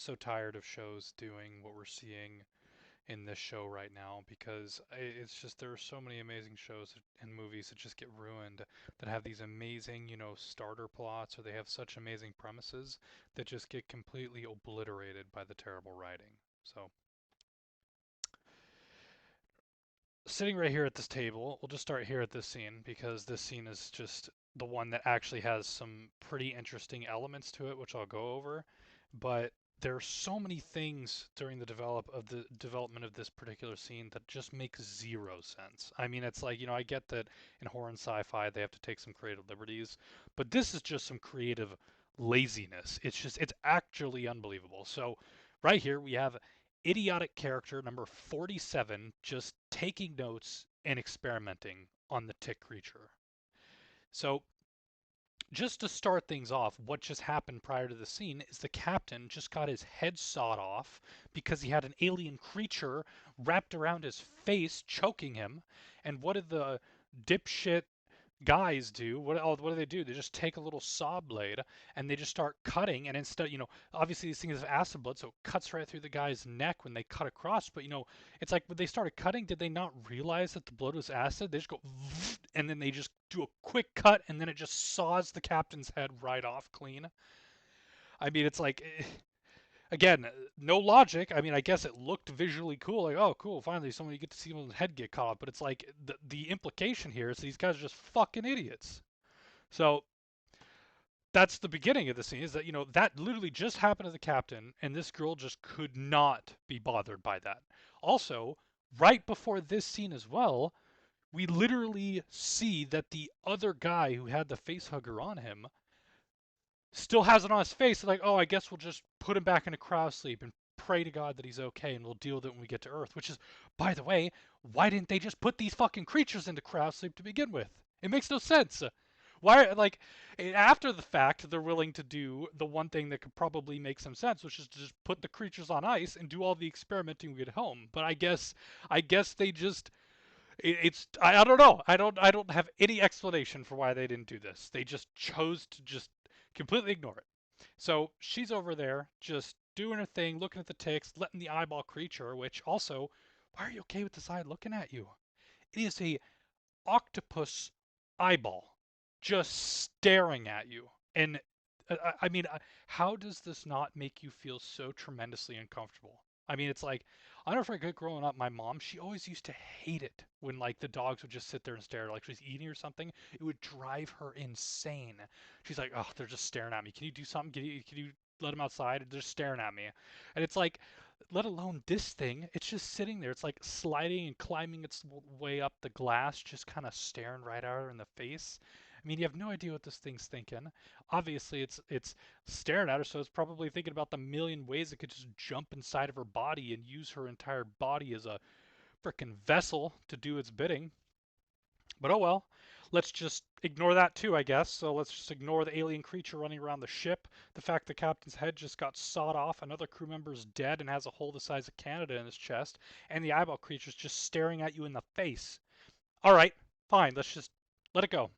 so tired of shows doing what we're seeing in this show right now because it's just there are so many amazing shows and movies that just get ruined that have these amazing, starter plots or they have such amazing premises that just get completely obliterated by the terrible writing. So, sitting right here at this table, we'll just start here at this scene because this scene is just the one that actually has some pretty interesting elements to it, which I'll go over. But there are so many things during the development of this particular scene that just make zero sense. I mean, it's like, I get that in horror and sci-fi they have to take some creative liberties, but this is just some creative laziness. It's actually unbelievable. So, right here we have idiotic character number 47 just taking notes and experimenting on the tick creature. So, just to start things off, what just happened prior to the scene is the captain just got his head sawed off because he had an alien creature wrapped around his face, choking him. And what did the dipshit guys do? What do they do? They just take a little saw blade and they just start cutting. And instead, obviously these things have acid blood, so it cuts right through the guy's neck when they cut across. But it's like when they started cutting, did they not realize that the blood was acid? They just go, and then they just do a quick cut, and then it just saws the captain's head right off clean. I mean, it's like. Again, no logic. I mean, I guess it looked visually cool, like, oh, cool, finally somebody get to see someone's head get cut off. But it's like the implication here is these guys are just fucking idiots. So that's the beginning of the scene. Is that that literally just happened to the captain, and this girl just could not be bothered by that. Also, right before this scene as well, we literally see that the other guy who had the face hugger on him still has it on his face. Like, oh, I guess we'll just put him back into cryo sleep and pray to God that he's okay, and we'll deal with it when we get to Earth. Which is, by the way, why didn't they just put these fucking creatures into cryo sleep to begin with? It makes no sense. Why, like, after the fact, they're willing to do the one thing that could probably make some sense, which is to just put the creatures on ice and do all the experimenting we get home. But I guess they just it's I don't know. I don't have any explanation for why they didn't do this. They just chose to just completely ignore it. So she's over there just doing her thing, looking at the ticks, letting the eyeball creature, which also, why are you okay with this eye looking at you? It is a octopus eyeball just staring at you. And I mean, how does this not make you feel so tremendously uncomfortable? I mean, it's like, I don't know if I forget growing up, my mom, she always used to hate it when like the dogs would just sit there and stare, like she's eating or something. It would drive her insane. She's like, oh, they're just staring at me. Can you do something? Can you let them outside? They're just staring at me. And it's like, let alone this thing, it's just sitting there. It's like sliding and climbing its way up the glass, just kind of staring right at her in the face. I mean, you have no idea what this thing's thinking. Obviously, it's staring at her, so it's probably thinking about the million ways it could just jump inside of her body and use her entire body as a frickin' vessel to do its bidding. But oh well. Let's just ignore that too, I guess. So let's just ignore the alien creature running around the ship, the fact the captain's head just got sawed off, another crew member's dead and has a hole the size of Canada in his chest, and the eyeball creature's just staring at you in the face. All right, fine. Let's just let it go.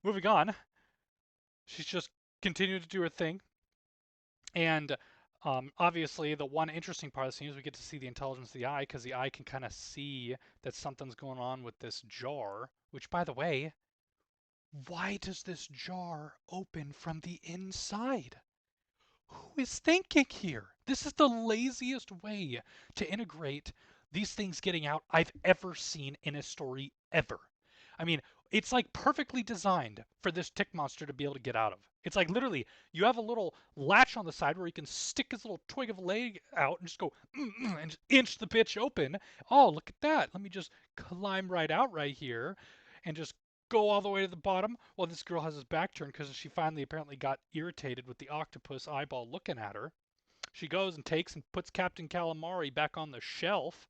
Moving on. She's just continuing to do her thing, and obviously, the one interesting part of the scene is we get to see the intelligence of the eye because the eye can kind of see that something's going on with this jar. Which, by the way, why does this jar open from the inside? Who is thinking here? This is the laziest way to integrate these things getting out I've ever seen in a story ever. I mean, it's like perfectly designed for this tick monster to be able to get out of. It's like literally, you have a little latch on the side where you can stick his little twig of a leg out and just go and just inch the bitch open. Oh, look at that. Let me just climb right out right here and just go all the way to the bottom. Well, this girl has his back turned because she finally apparently got irritated with the octopus eyeball looking at her. She goes and takes and puts Captain Calamari back on the shelf.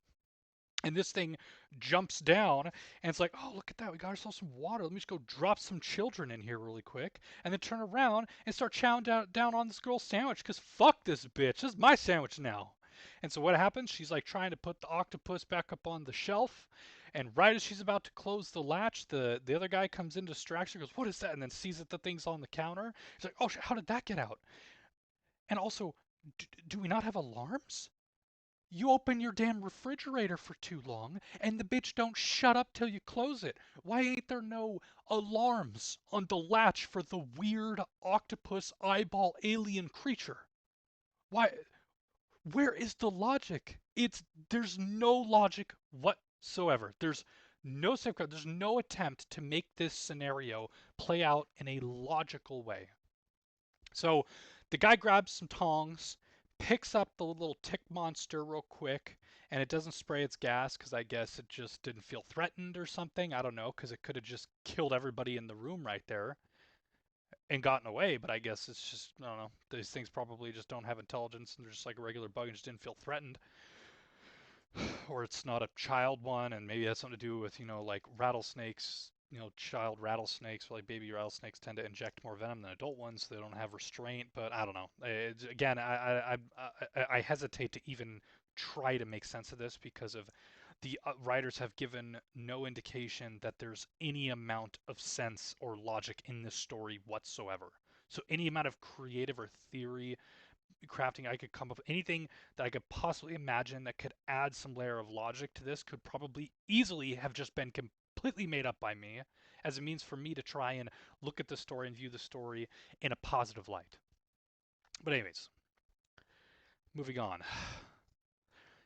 And this thing jumps down, and it's like, oh, look at that. We got ourselves some water. Let me just go drop some children in here really quick. And then turn around and start chowing down on this girl's sandwich, because fuck this bitch. This is my sandwich now. And so what happens? She's like trying to put the octopus back up on the shelf. And right as she's about to close the latch, the other guy comes in, distracts her, goes, what is that? And then sees that the thing's on the counter. He's like, oh, how did that get out? And also, Do we not have alarms? You open your damn refrigerator for too long, and the bitch don't shut up till you close it. Why ain't there no alarms on the latch for the weird octopus eyeball alien creature? Why? Where is the logic? There's no logic whatsoever. There's no safeguard. There's no attempt to make this scenario play out in a logical way. So the guy grabs some tongs, picks up the little tick monster real quick, and it doesn't spray its gas because I guess it just didn't feel threatened or something. I don't know, because it could have just killed everybody in the room right there and gotten away. But I guess it's just, I don't know. These things probably just don't have intelligence and they're just like a regular bug and just didn't feel threatened. Or it's not a child one, and maybe it has something to do with, like rattlesnakes. Child rattlesnakes or like baby rattlesnakes tend to inject more venom than adult ones, so they don't have restraint. But I don't know. Again, I hesitate to even try to make sense of this because of the writers have given no indication that there's any amount of sense or logic in this story whatsoever. So any amount of creative or theory crafting I could come up with, anything that I could possibly imagine that could add some layer of logic to this could probably easily have just been completely made up by me as a means for me to try and look at the story and view the story in a positive light. But anyways, moving on.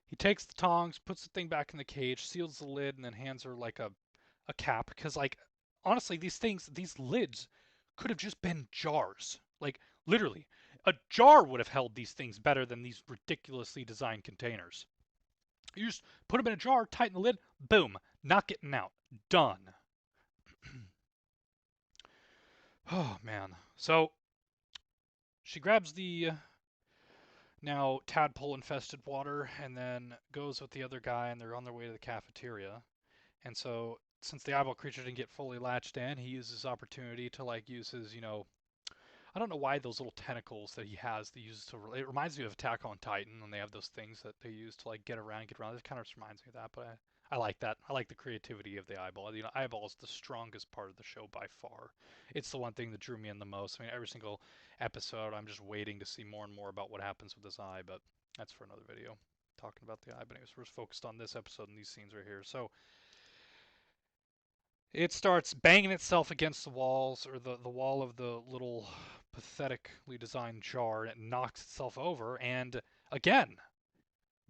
He takes the tongs, puts the thing back in the cage, seals the lid, and then hands her like a cap. Because, like, honestly, these lids could have just been jars. Like, literally, a jar would have held these things better than these ridiculously designed containers. You just put them in a jar, tighten the lid, boom, not getting out. Done. Oh, man. So, she grabs the now tadpole infested water and then goes with the other guy, and they're on their way to the cafeteria. And so, since the eyeball creature didn't get fully latched in, he uses opportunity to like use his, I don't know why those little tentacles that he has that he uses to. It reminds me of Attack on Titan when they have those things that they use to like get around, get around. It kind of reminds me of that, but I like that. I like the creativity of the eyeball. Eyeball is the strongest part of the show by far. It's the one thing that drew me in the most. I mean, every single episode, I'm just waiting to see more and more about what happens with this eye, but that's for another video. Talking about the eye, but anyways, we're focused on this episode and these scenes right here. So it starts banging itself against the walls or the wall of the little pathetically designed jar, and it knocks itself over. And again,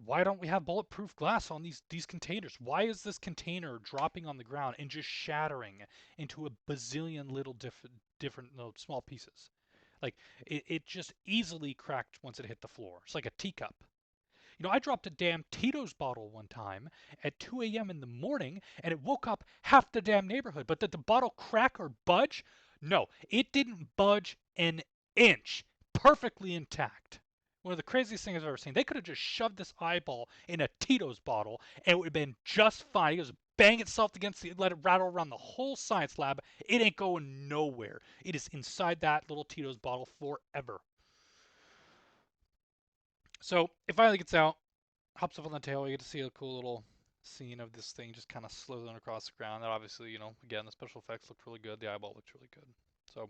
why don't we have bulletproof glass on these containers? Why is this container dropping on the ground and just shattering into a bazillion little different no, small pieces? Like it just easily cracked once it hit the floor. It's like a teacup. I dropped a damn Tito's bottle one time at 2 a.m. in the morning and it woke up half the damn neighborhood. But did the bottle crack or budge? No, it didn't budge an inch. Perfectly intact. One of the craziest things I've ever seen. They could have just shoved this eyeball in a Tito's bottle and it would have been just fine. It was bang itself against the, let it rattle around the whole science lab. It ain't going nowhere. It is inside that little Tito's bottle forever. So it finally gets out, hops up on the tail. You get to see a cool little scene of this thing just kind of slithering across the ground. That obviously, again, the special effects looked really good. The eyeball looked really good. So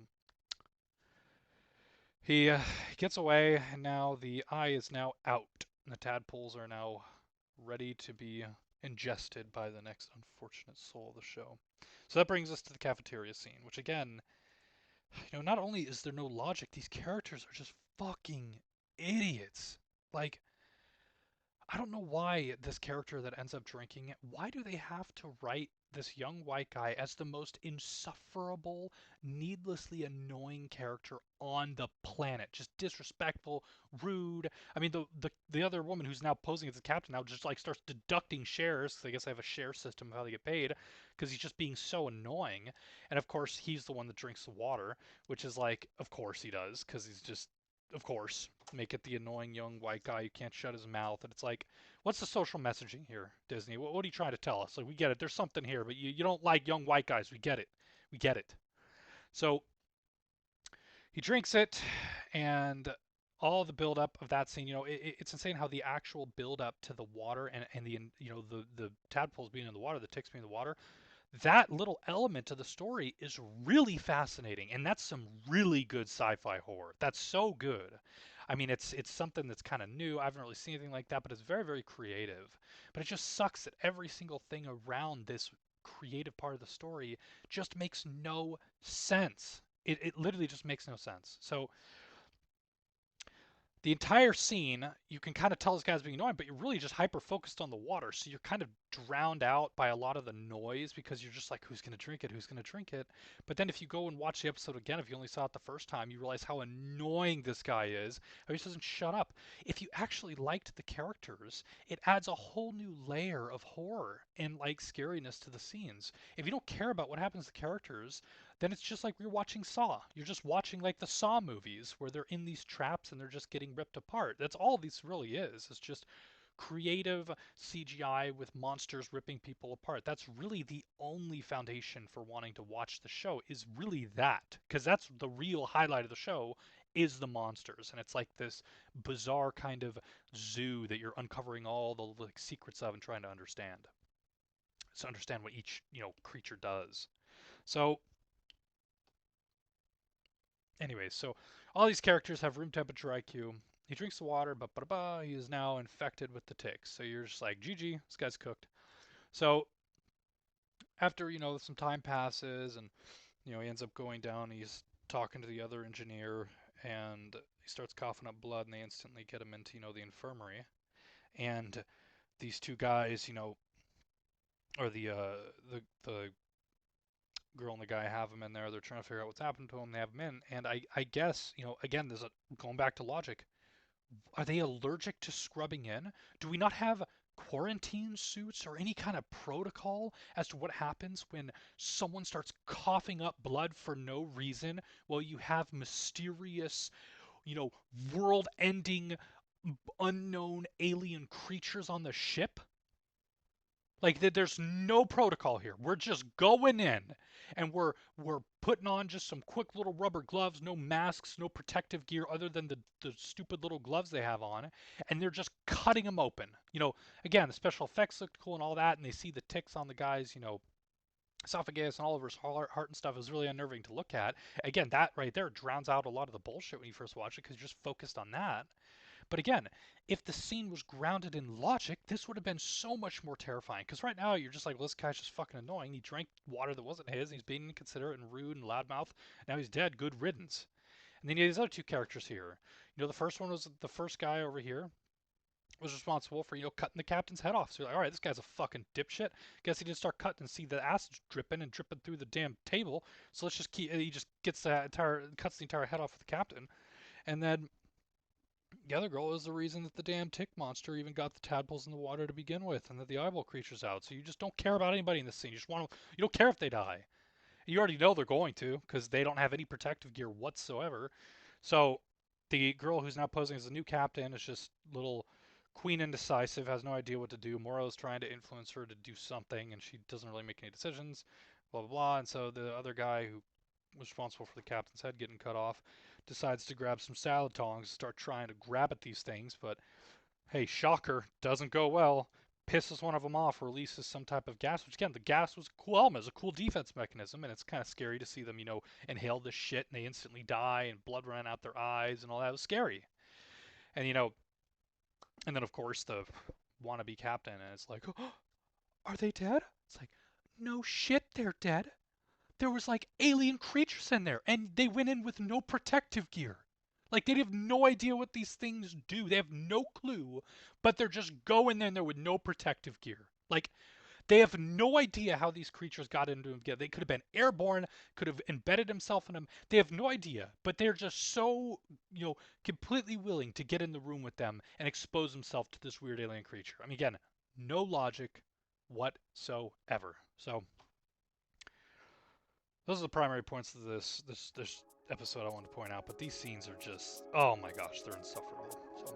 he gets away, and now the eye is now out. And the tadpoles are now ready to be ingested by the next unfortunate soul of the show. So that brings us to the cafeteria scene, which again, not only is there no logic, these characters are just fucking idiots. Like, I don't know why this character that ends up drinking it, why do they have to write this young white guy as the most insufferable, needlessly annoying character on the planet? Just disrespectful, rude. I mean, the other woman who's now posing as the captain now just like starts deducting shares. 'Cause I guess I have a share system of how they get paid because he's just being so annoying. And of course, he's the one that drinks the water, which is like, of course he does because he's just of course, make it the annoying young white guy who can't shut his mouth. And it's like, what's the social messaging here, Disney? What are you trying to tell us? Like, we get it. There's something here, but you don't like young white guys. We get it. We get it. So he drinks it, and all the build up of that scene, it's insane how the actual build up to the water and the, the tadpoles being in the water, the ticks being in the water, that little element of the story is really fascinating, and that's some really good sci-fi horror. That's so good. I mean, it's something that's kind of new. I haven't really seen anything like that, but it's very, very creative. But it just sucks that every single thing around this creative part of the story just makes no sense. It literally just makes no sense. So the entire scene, you can kind of tell this guy's being annoying, but you're really just hyper focused on the water. So you're kind of drowned out by a lot of the noise because you're just like, who's going to drink it? Who's going to drink it? But then if you go and watch the episode again, if you only saw it the first time, you realize how annoying this guy is. How he just doesn't shut up. If you actually liked the characters, it adds a whole new layer of horror and like scariness to the scenes. If you don't care about what happens to the characters, then it's just like we're watching Saw. You're just watching like the Saw movies where they're in these traps and they're just getting ripped apart. That's all this really is. It's just creative CGI with monsters ripping people apart. That's really the only foundation for wanting to watch the show is really that, because that's the real highlight of the show is the monsters, and it's like this bizarre kind of zoo that you're uncovering all the like secrets of and trying to understand. So understand what each, creature does. So anyways, so all these characters have room temperature IQ. He drinks the water, but he is now infected with the ticks. So you're just like, GG, this guy's cooked. So after, some time passes and, he ends up going down, he's talking to the other engineer and he starts coughing up blood and they instantly get him into, the infirmary. And these two guys, or the girl and the guy have him in there. They're trying to figure out what's happened to him. They have him in, and I guess again, there's a going back to logic. Are they allergic to scrubbing in? Do we not have quarantine suits or any kind of protocol as to what happens when someone starts coughing up blood for no reason while you have mysterious, world-ending, unknown alien creatures on the ship? Like there's no protocol here. We're just going in and we're putting on just some quick little rubber gloves, no masks, no protective gear other than the stupid little gloves they have on, and they're just cutting them open. Again, the special effects look cool and all that, and they see the ticks on the guy's, esophagus and all over his heart and stuff is really unnerving to look at. Again, that right there drowns out a lot of the bullshit when you first watch it because you're just focused on that. But again, if the scene was grounded in logic, this would have been so much more terrifying. Because right now, you're just like, well, this guy's just fucking annoying. He drank water that wasn't his, and he's being inconsiderate and rude and loudmouth. Now he's dead. Good riddance. And then you have these other two characters here. The first one was the first guy over here was responsible for, cutting the captain's head off. So you're like, all right, this guy's a fucking dipshit. Guess he didn't start cutting and see the acid dripping and dripping through the damn table. So let's just keep, he just cuts the entire head off of the captain. And then the other girl is the reason that the damn tick monster even got the tadpoles in the water to begin with, and that the eyeball creature's out. So you just don't care about anybody in this scene. You don't care if they die. You already know they're going to, because they don't have any protective gear whatsoever. So the girl who's now posing as the new captain is just little queen indecisive, has no idea what to do. Moro's trying to influence her to do something, and she doesn't really make any decisions. Blah blah blah. And so the other guy who was responsible for the captain's head getting cut off, decides to grab some salad tongs, start trying to grab at these things, but hey, shocker, doesn't go well. Pisses one of them off, releases some type of gas, which again, the gas was a cool element, it's a cool defense mechanism, and it's kind of scary to see them, inhale this shit and they instantly die and blood run out their eyes and all that. It was scary. And, and then of course the wannabe captain, and it's like, oh, are they dead? It's like, no shit, they're dead. There was like alien creatures in there, and they went in with no protective gear. Like they have no idea what these things do. They have no clue, but they're just going in there with no protective gear. Like they have no idea how these creatures got into them. They could have been airborne, could have embedded himself in them. They have no idea, but they're just so, completely willing to get in the room with them and expose themselves to this weird alien creature. I mean, again, no logic whatsoever. So those are the primary points of this episode I want to point out. But these scenes are just, oh my gosh, they're insufferable. So